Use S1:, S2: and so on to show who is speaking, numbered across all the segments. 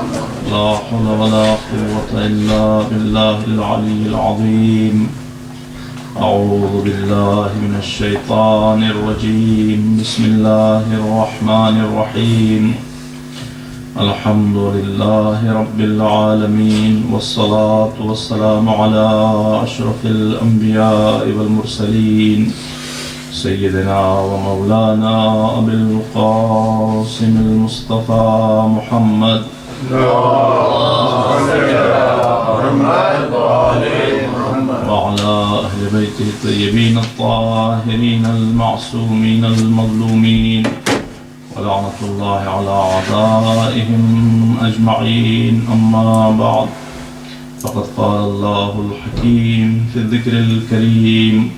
S1: لا حول ولا قوة إلا بالله العلي العظيم. أعوذ بالله من الشيطان الرجيم. بسم الله الرحمن الرحيم. الحمد لله رب العالمين، والصلاة والسلام على أشرف الأنبياء والمرسلين، سيدنا ومولانا أبي القاسم المصطفى محمد وعلى أهل بيته الطيبين الطاهرين المعصومين المظلومين، ولعنة الله على أعدائهم أجمعين. أما بعد، فقد قال الله الحكيم في الذكر الكريم: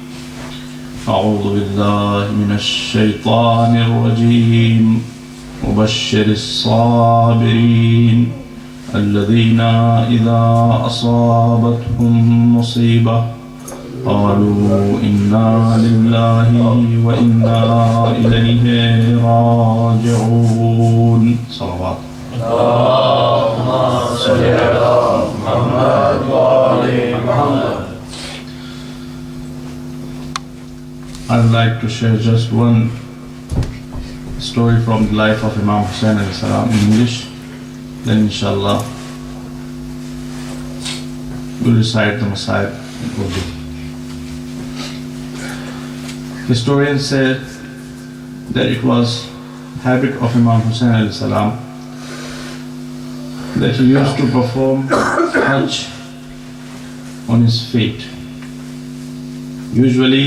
S1: أعوذ بالله من الشيطان الرجيم. وبشر الصابرين الذين إذا أصابتهم مصيبة قالوا إنا لله وإنا إليه راجعون. صلوات. اللهم صل على محمد وآل محمد. I'd like to share just one story from the life of Imam Hussain alayhi salam in English. Then inshallah we'll recite the Masaib in Urdu. Historians say that it was habit of Imam Hussain alayhi salam that he used to perform Hajj on his feet. Usually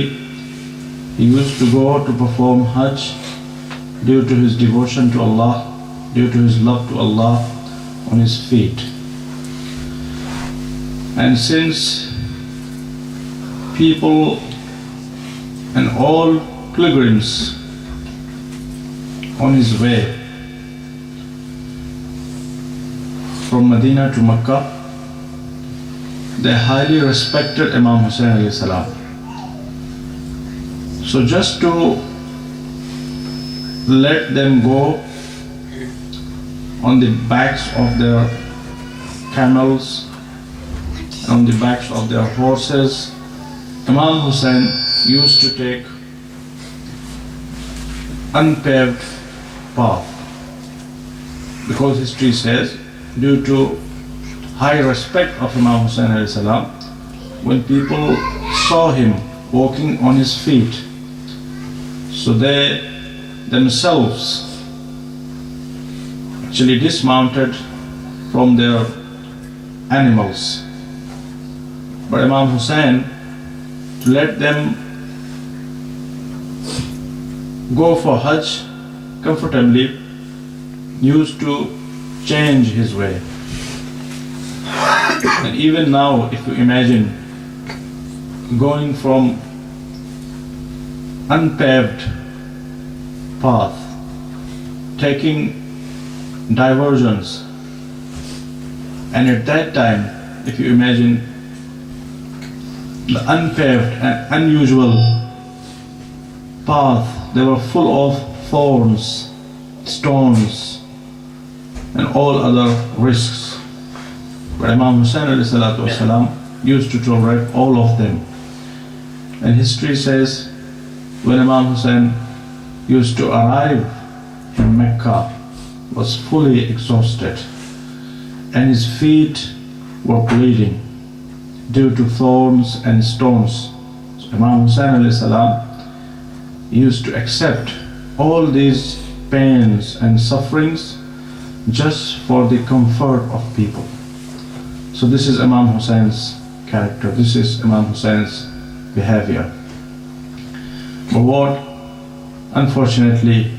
S1: he used to go to perform Hajj due to his devotion to Allah, due to his love to Allah, on his feet. And since people and all pilgrims on his way from Medina to Mecca, they highly respected Imam Hussain alayhi salam. So just to let them go on the backs of their camels, on the backs of their horses, Imam Hussain used to take unpaved path, because history says, due to high respect of Imam Hussain alayhi salam, when people saw him walking on his feet, so they themselves actually dismounted from their animals. But Imam Hussain, to let them go for Hajj comfortably, used to change his way. And even now, if you imagine going from unpaved path, taking diversions, and at that time, if you imagine the unpaved and unusual path, they were full of thorns, stones, and all other risks. But Imam Hussain alayhi salatu wasalam used to tolerate all of them. And history says, when Imam Hussain used to arrive in Mecca, was fully exhausted, and his feet were bleeding due to thorns and stones. So Imam Hussain alayhi salam used to accept all these pains and sufferings just for the comfort of people. So this is Imam Hussein's character, this is Imam Hussein's behavior. But what unfortunately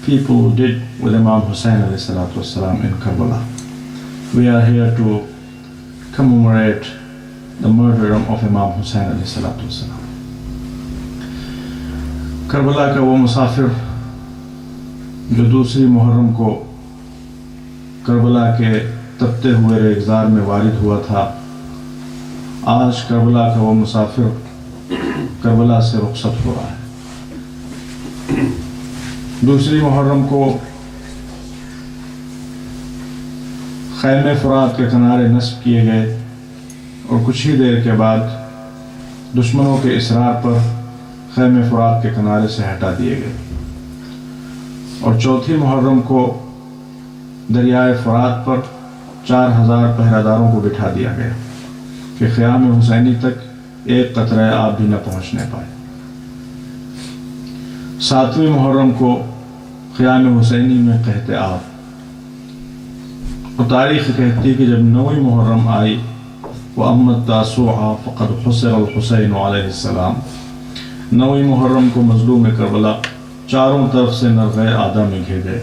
S1: people did with Imam Hussain alayhi salatu wasalam in Karbala. We are here to commemorate the murder of Imam Hussain alayhi salatu wasalam. Karbala کا وہ مسافر جو دوسری محرم کو کربلا کے تپتے ہوئے ریگزار میں وارد ہوا تھا، آج کربلا کا وہ مسافر کربلا سے رخصت ہو رہا ہے. دوسری محرم کو خیمے فرات کے کنارے نصب کیے گئے اور کچھ ہی دیر کے بعد دشمنوں کے اصرار پر خیمے فرات کے کنارے سے ہٹا دیے گئے، اور چوتھی محرم کو دریائے فرات پر 4000 پہرہ داروں کو بٹھا دیا گیا کہ خیام حسینی تک ایک قطرہ آب بھی نہ پہنچنے پائے۔ 7ویں محرم کو خیام حسینی میں قحط آب، اور تاریخ کہتی کہ جب 9ویں محرم آئی وَأَمَّا التَّاسُوعَ فَقَدْ حُصِرَ الْحُسَيْنُ علیہ السلام، 9ویں محرم کو مظلوم کربلا چاروں طرف سے نرغے آدھا میں گھر گئے،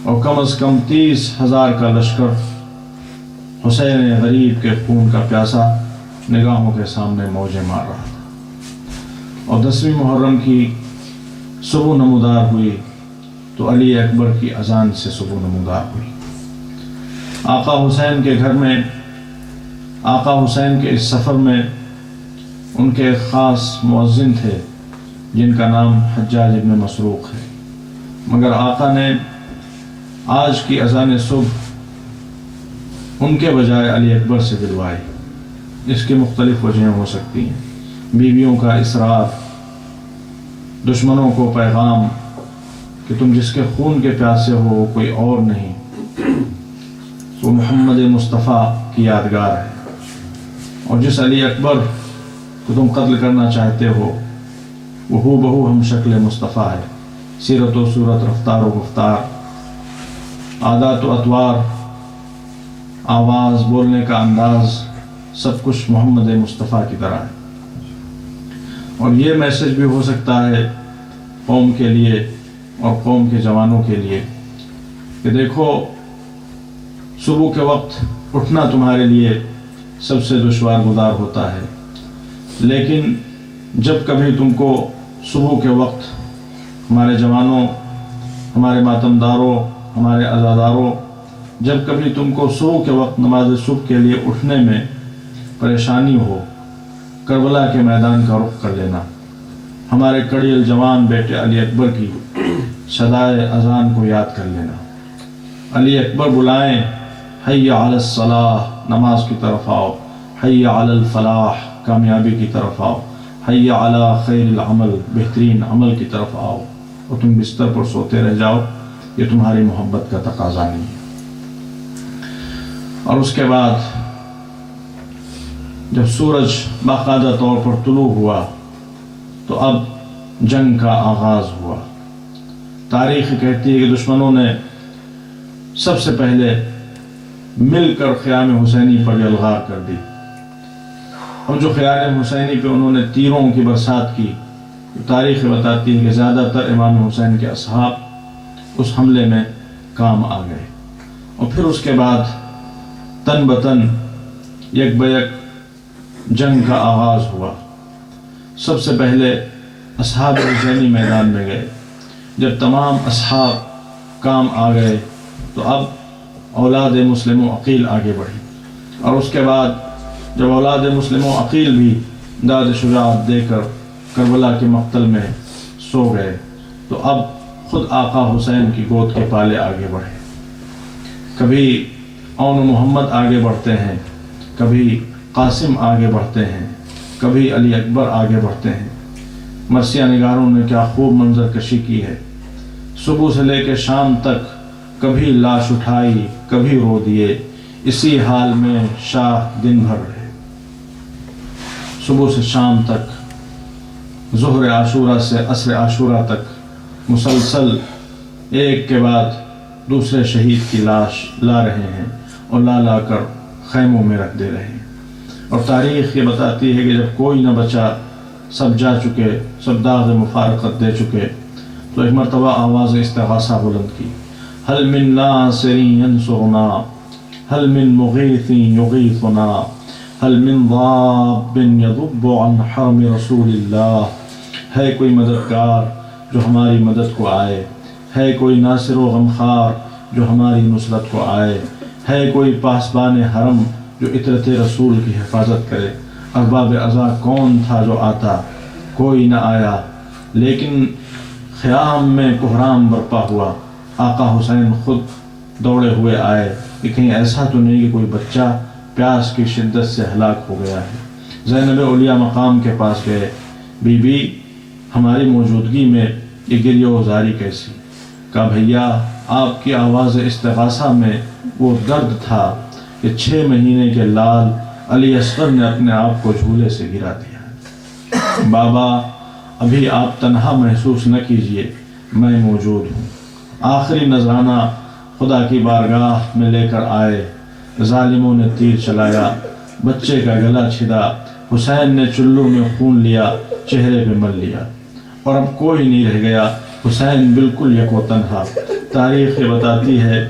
S1: اور کم از کم 30,000 کا لشکر حسین غریب کے خون کا پیاسا نگاہوں کے سامنے موجیں مار رہا تھا۔ اور 10ویں محرم کی صبح نمودار ہوئی تو علی اکبر کی اذان سے صبح نمودار ہوئی۔ آقا حسین کے گھر میں، آقا حسین کے اس سفر میں ان کے ایک خاص مؤذن تھے جن کا نام حجاج ابن مسروق ہے، مگر آقا نے آج کی اذان صبح ان کے بجائے علی اکبر سے دلوائی۔ اس کی مختلف وجہیں ہو سکتی ہیں، بیویوں کا اصرار، دشمنوں کو پیغام کہ تم جس کے خون کے پیاسے ہو وہ کوئی اور نہیں، وہ محمد مصطفیٰ کی یادگار ہے، اور جس علی اکبر کو تم قتل کرنا چاہتے ہو وہ ہو بہو ہم شکل مصطفیٰ ہے، سیرت و صورت، رفتار و گفتار، عادات و اطوار، آواز، بولنے کا انداز، سب کچھ محمد مصطفیٰ کی طرح ہے۔ اور یہ میسج بھی ہو سکتا ہے قوم کے لیے اور قوم کے جوانوں کے لیے کہ دیکھو، صبح کے وقت اٹھنا تمہارے لیے سب سے دشوار گزار ہوتا ہے، لیکن جب کبھی تم کو صبح کے وقت ہمارے جوانوں، ہمارے ماتمداروں، ہمارے عزاداروں، جب کبھی تم کو صبح کے وقت نماز صبح کے لیے اٹھنے میں پریشانی ہو، کربلا کے میدان کا رخ کر لینا، ہمارے کڑیل جوان بیٹے علی اکبر کی صدائے اذان کو یاد کر لینا۔ علی اکبر بلائیں، حی علی الصلاح، نماز کی طرف آؤ، حی علی الفلاح، کامیابی کی طرف آؤ، حی علی خیر العمل، بہترین عمل کی طرف آؤ، اور تم بستر پر سوتے رہ جاؤ، یہ تمہاری محبت کا تقاضا نہیں ہے۔ اور اس کے بعد جب سورج باقاعدہ طور پر طلوع ہوا تو اب جنگ کا آغاز ہوا۔ تاریخ کہتی ہے کہ دشمنوں نے سب سے پہلے مل کر خیام حسینی پر یلغار کر دی، اور جو خیام حسینی پہ انہوں نے تیروں کی برسات کی، تاریخ بتاتی ہے کہ زیادہ تر امام حسین کے اصحاب اس حملے میں کام آ گئے، اور پھر اس کے بعد تن بتن یک بیک جنگ کا آغاز ہوا۔ سب سے پہلے اصحاب حسینی میدان میں گئے، جب تمام اصحاب کام آ گئے تو اب اولاد مسلم و عقیل آگے بڑھی، اور اس کے بعد جب اولاد مسلم و عقیل بھی داد شجاعت دے کر کربلا کے مقتل میں سو گئے تو اب خود آقا حسین کی گود کے پالے آگے بڑھے۔ کبھی اون محمد آگے بڑھتے ہیں، کبھی قاسم آگے بڑھتے ہیں، کبھی علی اکبر آگے بڑھتے ہیں۔ مرثیہ نگاروں نے کیا خوب منظر کشی کی ہے، صبح سے لے کے شام تک کبھی لاش اٹھائی، کبھی رو دیے، اسی حال میں شاہ دن بھر رہے۔ صبح سے شام تک، ظہر عاشورہ سے عصر عاشورہ تک مسلسل ایک کے بعد دوسرے شہید کی لاش لا رہے ہیں، اور لا لا کر خیموں میں رکھ دے رہے ہیں۔ اور تاریخ یہ بتاتی ہے کہ جب کوئی نہ بچا، سب جا چکے، سب داغ مفارقت دے چکے، تو ایک مرتبہ آواز استغاثہ بلند کی، هل من ناصر ينصرنا، هل من مغيث يغيثنا، هل من ضاب يضب عن حرم رسول اللہ۔ ہے کوئی مددگار جو ہماری مدد کو آئے، ہے کوئی ناصر و غمخوار جو ہماری نصرت کو آئے، ہے کوئی پاسبان حرم جو عطرت رسول کی حفاظت کرے۔ ارباب عزا کون تھا جو آتا، کوئی نہ آیا، لیکن خیام میں کہرام برپا ہوا۔ آقا حسین خود دوڑے ہوئے آئے، کہ کہیں ایسا تو نہیں کہ کوئی بچہ پیاس کی شدت سے ہلاک ہو گیا ہے۔ زینب اولیاء مقام کے پاس گئے، بی بی ہماری موجودگی میں یہ گریہ وزاری کیسی؟ کہا بھیا آپ کی آواز استغاثہ میں وہ درد تھا کہ 6 مہینے کے لال علی اصغر نے اپنے آپ کو جھولے سے گرا دیا۔ بابا ابھی آپ تنہا محسوس نہ کیجئے، میں موجود ہوں۔ آخری نذرانہ خدا کی بارگاہ میں لے کر آئے، ظالموں نے تیر چلایا، بچے کا گلا چھدا، حسین نے چلو میں خون لیا، چہرے پہ مل لیا، اور اب کوئی نہیں رہ گیا، حسین بالکل یکو تنہا۔ تاریخ بتاتی ہے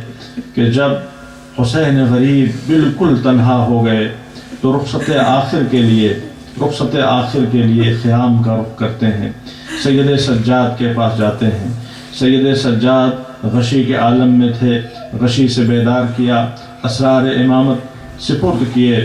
S1: کہ جب حسین غریب بالکل تنہا ہو گئے تو رخصت آخر کے لیے خیام کا رخ کرتے ہیں، سید سجاد کے پاس جاتے ہیں۔ سید سجاد غشی کے عالم میں تھے، غشی سے بیدار کیا، اسرار امامت سپرد کیے۔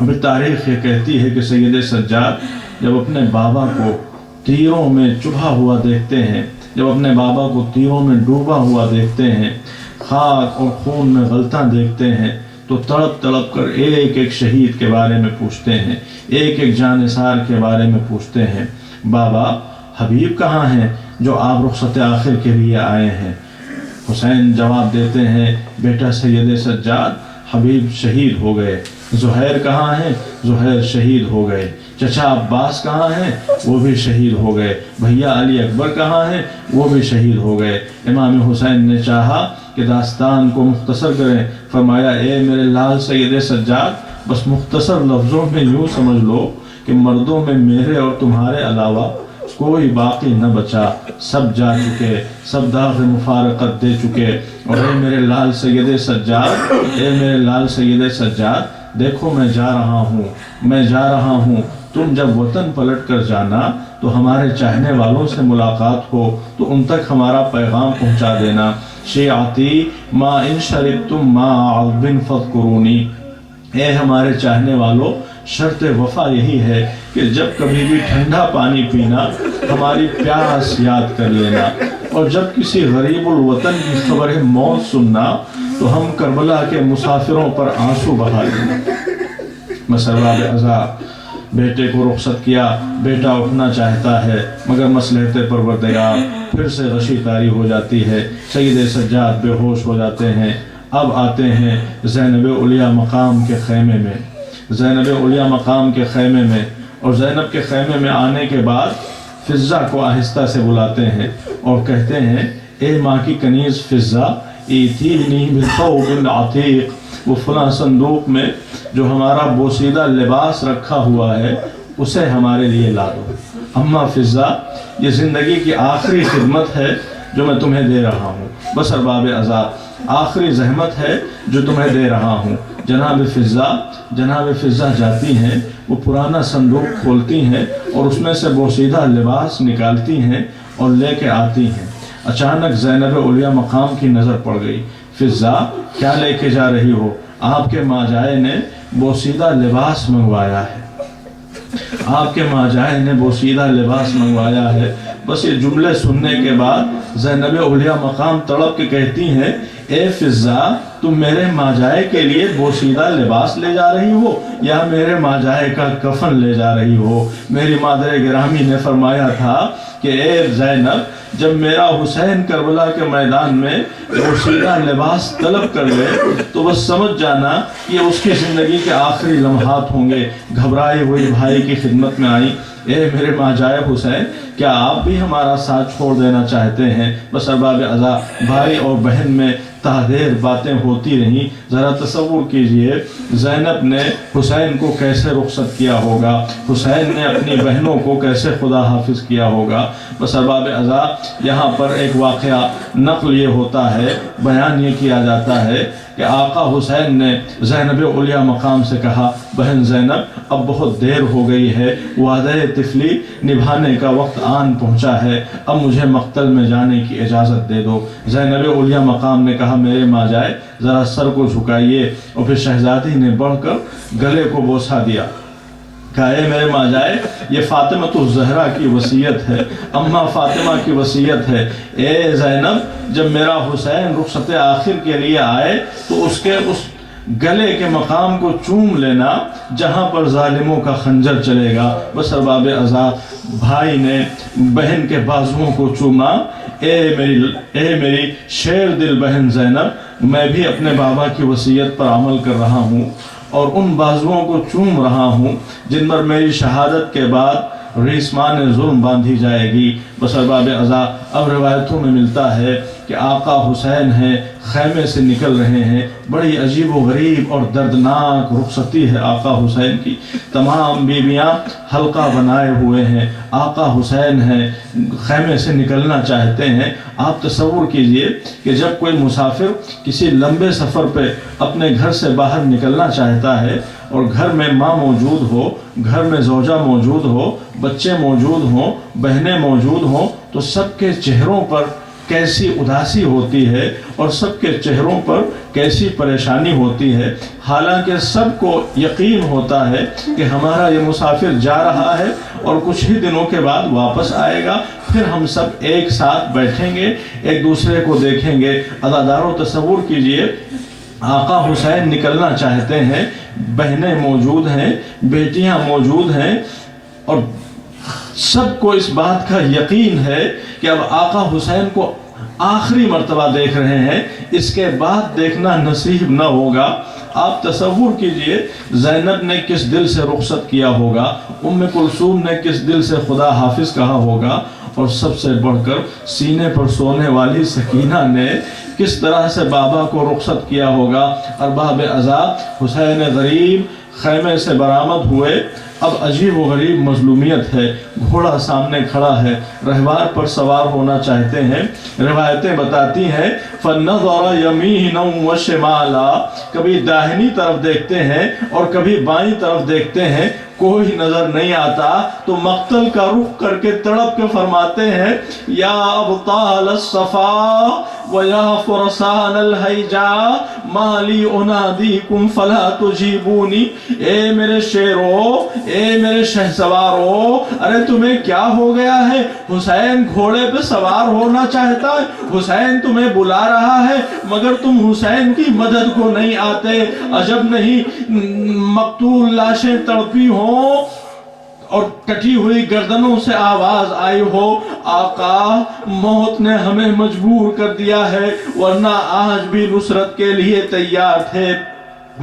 S1: ابھی تاریخ یہ کہتی ہے کہ سید سجاد جب اپنے بابا کو تیروں میں چبھا ہوا دیکھتے ہیں، جب اپنے بابا کو تیروں میں ڈوبا ہوا دیکھتے ہیں، خاک اور خون میں غلطاں دیکھتے ہیں، تو تڑپ تڑپ کر ایک ایک شہید کے بارے میں پوچھتے ہیں، ایک ایک جانثار کے بارے میں پوچھتے ہیں، بابا حبیب کہاں ہیں جو آپ رخصت آخر کے لیے آئے ہیں؟ حسین جواب دیتے ہیں، بیٹا سید سجاد حبیب شہید ہو گئے۔ زہیر کہاں ہیں؟ زہیر شہید ہو گئے۔ چچا عباس کہاں ہیں؟ وہ بھی شہید ہو گئے۔ بھیا علی اکبر کہاں ہیں؟ وہ بھی شہید ہو گئے۔ امام حسین نے چاہا کہ داستان کو مختصر کریں، فرمایا اے میرے لال سید سجاد بس مختصر لفظوں میں یوں سمجھ لو کہ مردوں میں میرے اور تمہارے علاوہ کوئی باقی نہ بچا، سب جا چکے، سب داغ مفارقت دے چکے۔ اور اے میرے لال سید سجاد، اے میرے لال سید سجاد دیکھو میں جا رہا ہوں، تم جب وطن پلٹ کر جانا تو ہمارے چاہنے والوں سے ملاقات ہو تو ان تک ہمارا پیغام پہنچا دینا۔ شیعتی ما ان شربتم ما عذب فاذکرونی، اے ہمارے چاہنے والوں شرط وفا یہی ہے کہ جب کبھی بھی ٹھنڈا پانی پینا ہماری پیاس یاد کر لینا، اور جب کسی غریب الوطن کی خبر موت سننا تو ہم کربلا کے مسافروں پر آنسو بہا لینا۔ مسرباب عزا بیٹے کو رخصت کیا، بیٹا اٹھنا چاہتا ہے مگر مصلحت پروردگار پھر سے غشی طاری ہو جاتی ہے، سید سجاد بے ہوش ہو جاتے ہیں۔ اب آتے ہیں زینب اولیاء مقام کے خیمے میں، زینب اولیاء مقام کے خیمے میں، اور زینب کے خیمے میں آنے کے بعد فضہ کو آہستہ سے بلاتے ہیں اور کہتے ہیں اے ماں کی کنیز فضہ ایتینی بالثوب العتیق، وہ فلاں صندوق میں جو ہمارا بوسیدہ لباس رکھا ہوا ہے اسے ہمارے لیے لا دو۔ اماں فضہ یہ زندگی کی آخری خدمت ہے جو میں تمہیں دے رہا ہوں، بس ارباب عذاب آخری زحمت ہے جو تمہیں دے رہا ہوں۔ جناب فضہ جاتی ہیں، وہ پرانا صندوق کھولتی ہیں اور اس میں سے بوسیدہ لباس نکالتی ہیں اور لے کے آتی ہیں۔ اچانک زینب اولیاء مقام کی نظر پڑ گئی۔ فضہ کیا لے کے جا رہی ہو؟ آپ کے ماجائے نے بوسیدہ لباس منگوایا ہے، آپ کے ماجائے نے بوسیدہ لباس منگوایا ہے۔ بس یہ جملے سننے کے بعد زینب اولیاء مقام تڑپ کے کہتی ہیں اے فضہ تم میرے ماجائے کے لیے بوسیدہ لباس لے جا رہی ہو یا میرے ماجائے کا کفن لے جا رہی ہو؟ میری مادر گرامی نے فرمایا تھا کہ اے زینب جب میرا حسین کربلا کے میدان میں بوسیدہ لباس طلب کر لے تو بس سمجھ جانا یہ اس کی زندگی کے آخری لمحات ہوں گے۔ گھبرائی ہوئی بھائی کی خدمت میں آئی، اے میرے ماجائے حسین کیا آپ بھی ہمارا ساتھ چھوڑ دینا چاہتے ہیں؟ بس ارباب عزا بھائی اور بہن میں تادیر باتیں ہوتی رہیں۔ ذرا تصور کیجئے زینب نے حسین کو کیسے رخصت کیا ہوگا، حسین نے اپنی بہنوں کو کیسے خدا حافظ کیا ہوگا۔ بس ارباب عزا یہاں پر ایک واقعہ نقل یہ ہوتا ہے، بیان یہ کیا جاتا ہے کہ آقا حسین نے زینب اولیاء مقام سے کہا بہن زینب اب بہت دیر ہو گئی ہے، وعدہ طفلی نبھانے کا وقت آن پہنچا ہے، اب مجھے مقتل میں جانے کی اجازت دے دو۔ زینب اولیاء مقام نے کہا میرے ماجائے ذرا سر کو جھکائیے، اور پھر شہزادی نے بڑھ کر گلے کو بوسہ دیا۔ کہا اے میرے ماں جائے یہ فاطمۃ الزہرا کی وصیت ہے، اماں فاطمہ کی وصیت ہے، اے زینب جب میرا حسین رخصت آخر کے لیے آئے تو اس کے اس گلے کے مقام کو چوم لینا جہاں پر ظالموں کا خنجر چلے گا۔ بس ارباب عزا بھائی نے بہن کے بازوؤں کو چوما، اے میری شیر دل بہن زینب، میں بھی اپنے بابا کی وصیت پر عمل کر رہا ہوں اور ان بازوؤں کو چوم رہا ہوں جن پر میری شہادت کے بعد ریسمان ظلم باندھی جائے گی۔ بس ارباب عزا اب روایتوں میں ملتا ہے کہ آقا حسین ہیں خیمے سے نکل رہے ہیں، بڑی عجیب و غریب اور دردناک رخصتی ہے آقا حسین کی، تمام بیویاں حلقہ بنائے ہوئے ہیں، آقا حسین ہیں خیمے سے نکلنا چاہتے ہیں۔ آپ تصور کیجئے کہ جب کوئی مسافر کسی لمبے سفر پہ اپنے گھر سے باہر نکلنا چاہتا ہے اور گھر میں ماں موجود ہو، گھر میں زوجہ موجود ہو، بچے موجود ہوں، بہنیں موجود ہوں، تو سب کے چہروں پر کیسی اداسی ہوتی ہے اور سب کے چہروں پر کیسی پریشانی ہوتی ہے، حالانکہ سب کو یقین ہوتا ہے کہ ہمارا یہ مسافر جا رہا ہے اور کچھ ہی دنوں کے بعد واپس آئے گا، پھر ہم سب ایک ساتھ بیٹھیں گے، ایک دوسرے کو دیکھیں گے۔ عزادارو تصور کیجئے آقا حسین نکلنا چاہتے ہیں، بہنیں موجود ہیں، بیٹیاں موجود ہیں، اور سب کو اس بات کا یقین ہے کہ اب آقا حسین کو آخری مرتبہ دیکھ رہے ہیں، اس کے بعد دیکھنا نصیب نہ ہوگا۔ آپ تصور کیجئے زینب نے کس دل سے رخصت کیا ہوگا، ام کلثوم نے کس دل سے خدا حافظ کہا ہوگا، اور سب سے بڑھ کر سینے پر سونے والی سکینہ نے کس طرح سے بابا کو رخصت کیا ہوگا۔ ارباب عزا حسین غریب خیمے سے برآمد ہوئے، اب عجیب و غریب مظلومیت ہے، گھوڑا سامنے کھڑا ہے، رہوار پر سوار ہونا چاہتے ہیں۔ روایتیں بتاتی ہیں فَنَظَرَ يَمِينًا وَشِمَالًا، کبھی داہنی طرف دیکھتے ہیں اور کبھی بائیں طرف دیکھتے ہیں، کوئی نظر نہیں آتا، تو مقتل کا رخ کر کے تڑپ کے فرماتے ہیں یا ابطال الصفا ویا فرسان الحیجا ما لی انادیکم فلا تجیبونی، اے میرے شیرو، اے میرے شہسوارو، ارے تمہیں کیا ہو گیا ہے؟ حسین گھوڑے پہ سوار ہونا چاہتا ہے، حسین تمہیں بلا رہا ہے، مگر تم حسین کی مدد کو نہیں آتے۔ عجب نہیں مقتول لاشیں تڑپی ہوں اور کٹی ہوئی گردنوں سے آواز آئی ہو، آقا موت نے ہمیں مجبور کر دیا ہے، ورنہ آج بھی نصرت کے لیے تیار تھے۔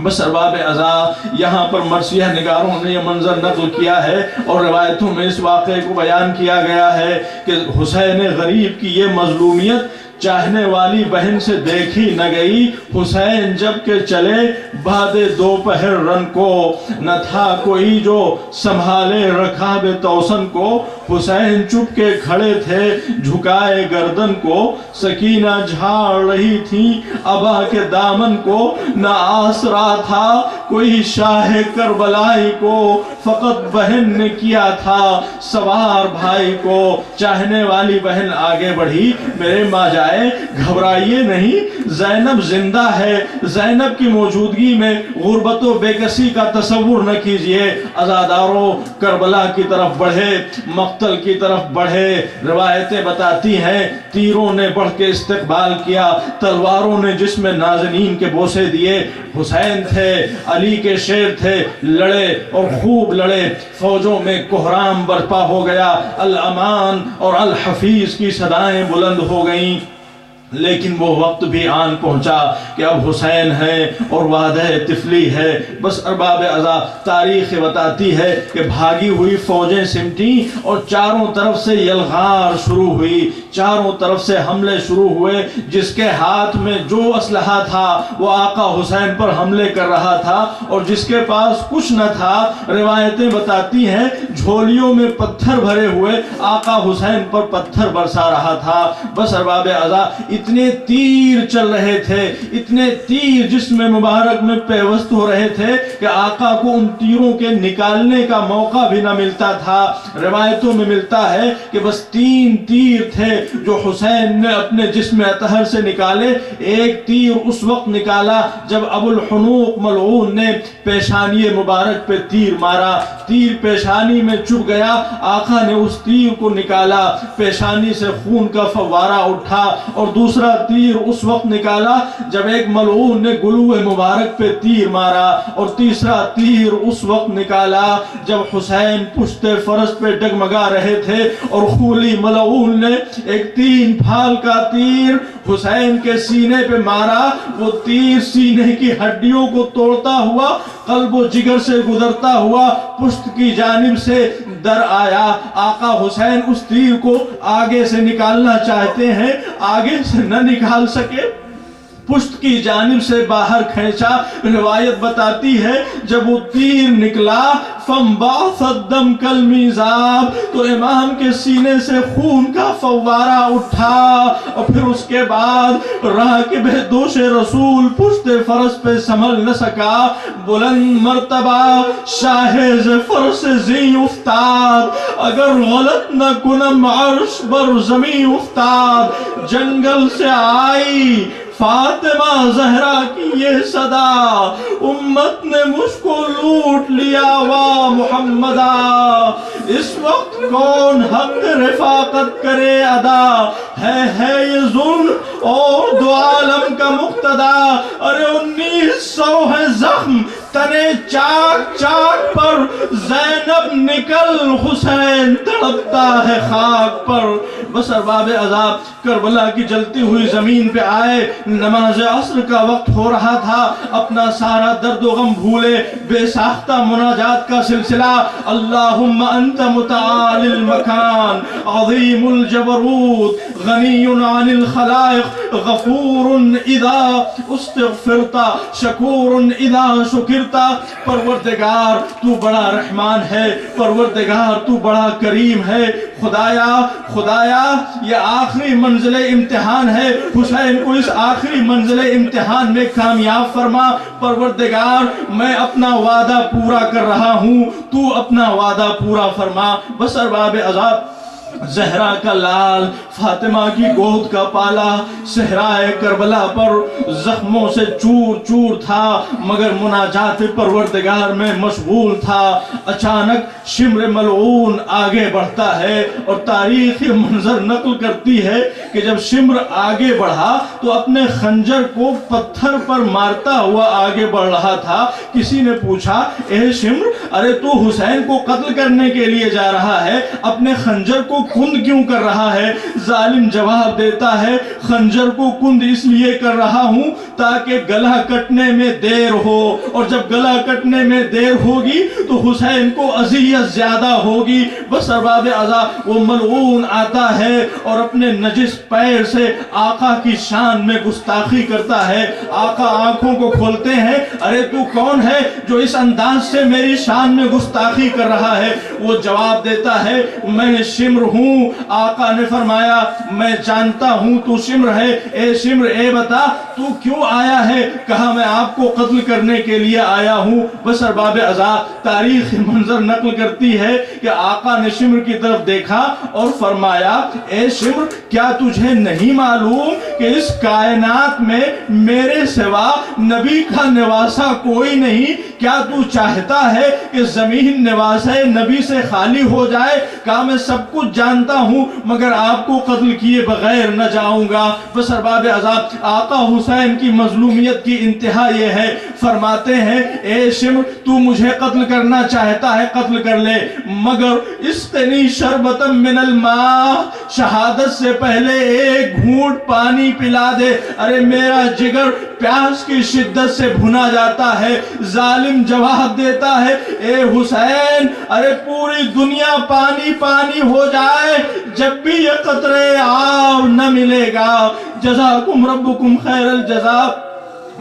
S1: بس ارباب عزا یہاں پر مرثیہ نگاروں نے یہ منظر نقل کیا ہے اور روایتوں میں اس واقعے کو بیان کیا گیا ہے کہ حسین غریب کی یہ مظلومیت چاہنے والی بہن سے دیکھی نہ گئی۔ حسین جب کہ چلے بعد دوپہر رن کو، نہ تھا کوئی جو سنبھالے رکاب توسن کو، حسین چپ کے کھڑے تھے جھکائے گردن کو، سکینہ جھاڑ رہی تھی ابا کے دامن کو، نہ آسرا تھا کوئی شاہ کربلائی کو، فقط بہن نے کیا تھا سوار بھائی کو۔ چاہنے والی بہن آگے بڑھی، میرے ماں جائے گھبرائیے نہیں، زینب زندہ ہے، زینب کی موجودگی میں غربت و بے کسی کا تصور نہ کیجئے۔ عزاداروں کربلا کی طرف بڑھے، مقتل کی طرف بڑھے، روایتیں بتاتی ہیں تیروں نے بڑھ کے استقبال کیا، تلواروں نے جس میں نازنین کے بوسے دیے۔ حسین تھے، علی کے شیر تھے، لڑے اور خوب لڑے، فوجوں میں کوہرام برپا ہو گیا، الامان اور الحفیظ کی صدائیں بلند ہو گئیں۔ لیکن وہ وقت بھی آن پہنچا کہ اب حسین ہے اور وعدہ طفلی ہے۔ بس ارباب عزا تاریخ بتاتی ہے کہ بھاگی ہوئی فوجیں سمٹیں اور چاروں طرف سے یلغار شروع ہوئی، چاروں طرف سے حملے شروع ہوئے، جس کے ہاتھ میں جو اسلحہ تھا وہ آقا حسین پر حملے کر رہا تھا، اور جس کے پاس کچھ نہ تھا روایتیں بتاتی ہیں جھولیوں میں پتھر بھرے ہوئے آقا حسین پر پتھر برسا رہا تھا۔ بس ارباب عزا اتنے تیر چل رہے تھے، اتنے تیر جسم مبارک میں پیوست ہو رہے تھے کہ آقا کو ان تیروں کے نکالنے کا موقع بھی نہ ملتا تھا۔ روایتوں میں ملتا ہے کہ بس 3 تیر تھے جو حسین نے اپنے جسم اطہر سے نکالے۔ ایک تیر اس وقت نکالا جب ابو الحنوق ملعون نے پیشانی مبارک پہ تیر مارا، تیر پیشانی میں چبھ گیا، آقا نے اس تیر کو نکالا، پیشانی سے خون کا فوارہ اٹھا، اور دوسرا تیر اس وقت نکالا جب ایک ملعون نے گلو مبارک پہ تیر مارا، اور تیسرا تیر اس وقت نکالا جب حسین پشت فرس پہ ڈگمگا رہے تھے اور خولی ملعون نے ایک 3 پھال کا تیر حسین کے سینے پہ مارا۔ وہ تیر سینے کی ہڈیوں کو توڑتا ہوا، قلب و جگر سے گزرتا ہوا پشت کی جانب سے در آیا۔ آقا حسین اس تیر کو آگے سے نکالنا چاہتے ہیں، آگے سے نہ نکال سکے، پشت کی جانب سے باہر کھینچا۔ روایت بتاتی ہے جب وہ تیر نکلا فَانْبَعَثَ الدَّمُ كَالْمِيزَابِ، تو امام کے سینے سے خون کا فوارہ اٹھا، اور پھر اس کے بعد راکب دوش رسول پشت فرس پہ سنبھل نہ سکا، بلند مرتبہ شاہ فرس زیں افتاد، اگر غلط نہ کنم عرش بر زمین افتاد۔ جنگل سے آئی فاطمہ زہرا کی یہ صدا، امت نے مجھ کو لوٹ لیا وا محمدہ، اس وقت کون حق رفاقت کرے ادا، ہے یہ ظلم اور دو عالم کا مقتدا۔ ارے 1900 ہے زخم تنے چاک چاک پر، زینب نکل حسین تڑپتا ہے خاک پر۔ بس ارباب عذاب کربلا کی جلتی ہوئی زمین پہ آئے، نماز عصر کا وقت ہو رہا تھا، اپنا سارا درد و غم بھولے، بے ساختہ مناجات کا سلسلہ، اللہم انت متعال المکان عظیم الجبروت غنی عن الخلائق غفور اذا استغفرت شکور اذا شکرت۔ پروردگار تو بڑا رحمان ہے، پروردگار تو بڑا کریم ہے، خدایا یہ آخری منزل امتحان ہے، حسین کو اس آخری منزل امتحان میں کامیاب فرما۔ پروردگار میں اپنا وعدہ پورا کر رہا ہوں، تو اپنا وعدہ پورا فرما۔ بس ارباب عذاب زہرا کا لال، فاطمہ کی گود کا پالا صحرائے کربلا پر زخموں سے چور چور تھا، مگر مناجات پروردگار میں مشغول تھا۔ اچانک شمر ملعون آگے بڑھتا ہے، اور تاریخ یہ منظر نقل کرتی ہے کہ جب شمر آگے بڑھا تو اپنے خنجر کو پتھر پر مارتا ہوا آگے بڑھ رہا تھا۔ کسی نے پوچھا، اے شمر، ارے تو حسین کو قتل کرنے کے لیے جا رہا ہے، اپنے خنجر کو کند کیوں کر رہا ہے؟ ظالم جواب دیتا ہے، خنجر کو کند اس لیے کر رہا ہوں تاکہ گلا کٹنے میں دیر ہو، اور جب گلا کٹنے میں دیر ہوگی تو حسین کو اذیت زیادہ ہوگی۔ بس ارباب عذاب وہ ملعون آتا ہے اور اپنے نجس پیر سے آقا کی شان میں گستاخی کرتا ہے۔ آقا آنکھوں کو کھولتے ہیں، ارے تو کون ہے جو اس انداز سے میری شان میں گستاخی کر رہا ہے؟ وہ جواب دیتا ہے، میں شمر ہوں۔ آقا نے فرمایا، میں جانتا ہوں تو شمر ہے، اے شمر اے بتا تو کیوں آیا ہے؟ کہا، میں آپ کو قتل کرنے کے لیے آیا ہوں۔ بس ارباب عذاب تاریخ منظر نقل کرتی ہے کہ آقا نے شمر کی طرف دیکھا اور فرمایا، اے شمر، کیا تجھے نہیں معلوم کہ اس کائنات میں میرے سوا نبی کا نواسا کوئی نہیں؟ کیا تو چاہتا ہے کہ زمین نواسے نبی سے خالی ہو جائے؟ کہا، میں سب کچھ جانتا ہوں مگر آپ کو قتل کیے بغیر نہ جاؤں گا۔ بس ارباب عذاب آقا حسین کی مظلومیت کی انتہا یہ ہے، فرماتے ہیں، اے شمر، تو مجھے قتل کرنا چاہتا ہے، قتل کر لے، مگر اسقنی شربتم من الماء، شہادت سے پہلے ایک گھونٹ پانی پلا دے۔ ارے میرا جگر پیاس کی شدت سے بھنا جاتا ہے۔ ظالم جواب دیتا ہے، اے حسین، ارے پوری دنیا پانی پانی ہو جائے، جب بھی یہ قطرے آب نہ ملے گا۔ جزاکم ربکم خیر الجزا۔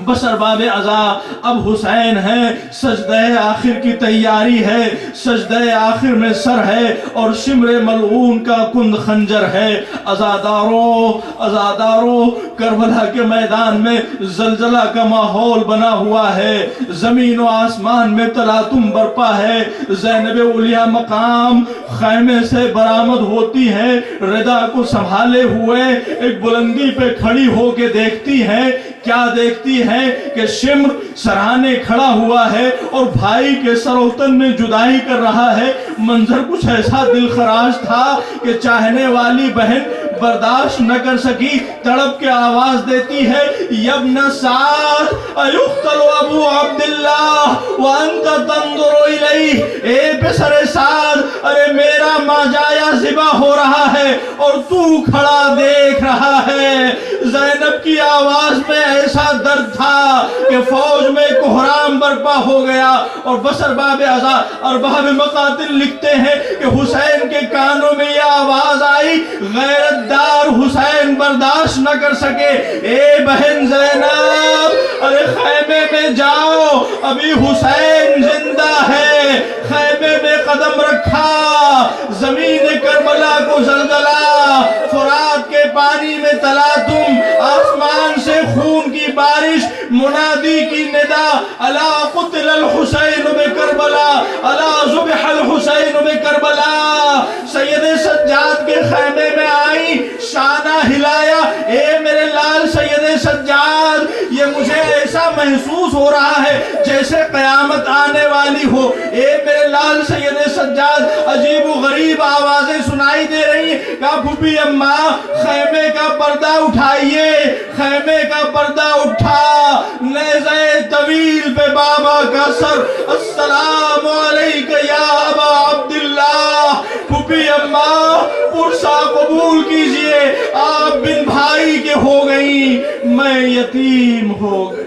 S1: بسر باب ازا اب حسین ہے، سجدہ آخر کی تیاری ہے، سجدہ آخر میں سر ہے اور شمر ملعون کا کند خنجر ہے۔ عزاداروں کربلا کے میدان میں زلزلہ کا ماحول بنا ہوا ہے، زمین و آسمان میں تلاطم برپا ہے۔ زینب اولیاء مقام خیمے سے برآمد ہوتی ہے، ردا کو سنبھالے ہوئے ایک بلندی پہ کھڑی ہو کے دیکھتی ہے۔ کیا دیکھتی ہے کہ شمر سرانے کھڑا ہوا ہے اور بھائی کے سر و تن میں جدائی کر رہا ہے۔ منظر کچھ ایسا دل خراش تھا کہ چاہنے والی بہن برداشت نہ کر سکی، تڑپ کے آواز دیتی ہے، یبن سعد ایقتل ابو عبداللہ وانت تنظر الیہ، اے پسر سعد، ارے میرا ماجایا ذبح ہو رہا ہے اور تو کھڑا دیکھ رہا ہے۔ زینب کی آواز میں ایسا درد تھا کہ فوج میں کوہرام برپا ہو گیا۔ اور بسر باب ازا اور باب مقاتل لکھتے ہیں کہ حسین کے کانوں میں یہ آواز آئی، غیرت دار حسین برداشت نہ کر سکے، اے بہن زینب ارے خیمے میں جاؤ، ابھی حسین زندہ ہے۔ خیمے میں قدم رکھا، زمین کربلا کو زلزلہ، فرات کے پانی میں تلاطم، آسمان سے خون کی بارش، منادی کی ندا، الا قتل الحسین بکربلا، الا ذبح الحسین بکربلا۔ سید سجاد کے خیمے میں آئی، شانہ ہلایا، اے میرے لال سید سجاد، یہ مجھے ایسا محسوس ہو رہا ہے جیسے قیامت آنے والی ہو۔ اے میرے لال سید سجاد، عجیب و غریب آوازیں سنائی دے رہی ہیں۔ کہا پھوپھی اماں خیمے کا پردہ اٹھائیے، خیمے کا پردہ اٹھا، نیزہ طویل پہ بابا کا سر، السلام علیکہ یا ابا عبداللہ۔ پھوپھی اماں پرسہ قبول کیجئے، آپ بن بھائی کے ہو گئی، میں یتیم ہو گئی۔